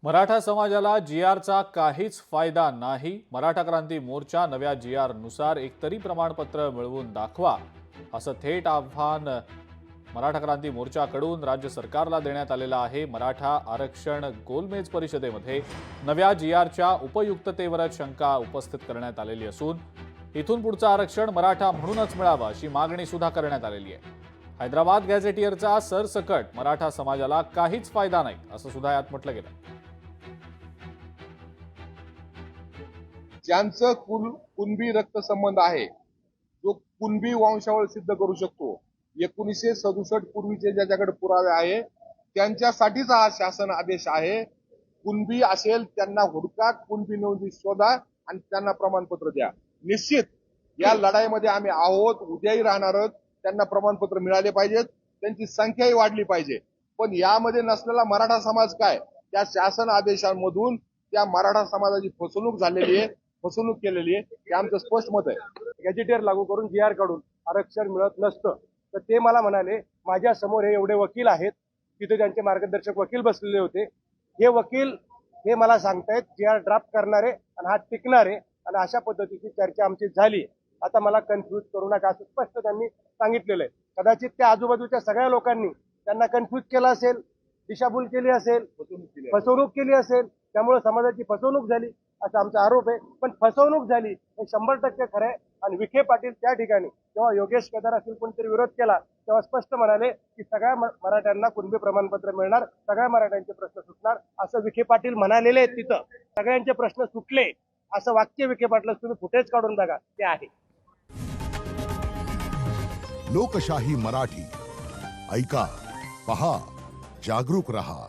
मराठा समाजाला जी.आरचा काहीच फायदा नाही। मराठा क्रांती मोर्चा नव्या जी.आरनुसार एकतरी प्रमाणपत्र मिळवून दाखवा असं थेट आव्हान मराठा क्रांती मोर्चाकडून राज्य सरकारला देण्यात आलेलं आहे। मराठा आरक्षण गोलमेज परिषदेमध्ये नव्या जी.आरच्या उपयुक्ततेवरच शंका उपस्थित करण्यात आलेली असून इथून पुढचं आरक्षण मराठा म्हणूनच मिळावं अशी मागणी सुद्धा करण्यात आलेली आहे। हैदराबाद गॅझेटियरचा सरसकट मराठा समाजाला काहीच फायदा नाही असं सुद्धा यात म्हटलं गेलं। ज्यांचं कुणबी रक्तसंबंध आहे, जो कुणबी वंशावळ सिद्ध करू शकतो, 1967 पूर्वीचे ज्याच्याकडे पुरावे आहे त्यांच्यासाठीच हा शासन आदेश आहे। कुणबी असेल त्यांना हुडका, कुणबी नोंदी शोधा आणि त्यांना प्रमाणपत्र द्या। निश्चित या लढाईमध्ये आम्ही आहोत, उद्याही राहणार आहोत। त्यांना प्रमाणपत्र मिळाले पाहिजेत, त्यांची संख्याही वाढली पाहिजे। पण यामध्ये नसलेला मराठा समाज काय, त्या शासन आदेशांमधून त्या मराठा समाजाची फसवणूक झालेली आहे, फसवणूक केलेली आहे, हे आमचं स्पष्ट मत आहे। गॅजेटियर लागू करून जी.आर काढून आरक्षण मिळत नसतं तर ते मला म्हणाले, माझ्या समोर हे एवढे वकील आहेत, तिथे त्यांचे मार्गदर्शक वकील बसलेले होते। हे वकील हे मला सांगतायत जी.आर ड्राफ्ट करणारे आणि हा टिकणारे, आणि अशा पद्धतीची चर्चा आमची झाली। आता मला कन्फ्यूज करू नका असं स्पष्ट त्यांनी सांगितलेलं आहे। कदाचित त्या आजूबाजूच्या सगळ्या लोकांनी त्यांना कन्फ्यूज केलं असेल, दिशाभूल केली असेल, फसवणूक केली असेल, त्यामुळे समाजाची फसवणूक झाली असा आमचा आरोप आहे। पण फसवणूक झाली हे 100% खरं आहे। आणि विखे पाटील त्या ठिकाणी जेव्हा योगेश केदार असेल कोणतरी विरोध केला तेव्हा स्पष्ट म्हणाले की सगळ्या मराठ्यांना कुणबी प्रमाणपत्र मिळणार, सगळ्या मराठ्यांचे प्रश्न सुटणार असं विखे पाटील म्हणालेले आहेत। तिथं सगळ्यांचे प्रश्न सुटले असं वाक्य विखे पाटलाच तुम्ही फुटेज काढून बघा, ते आहे। लोकशाही मराठी ऐका, पहा, जागरूक रहा।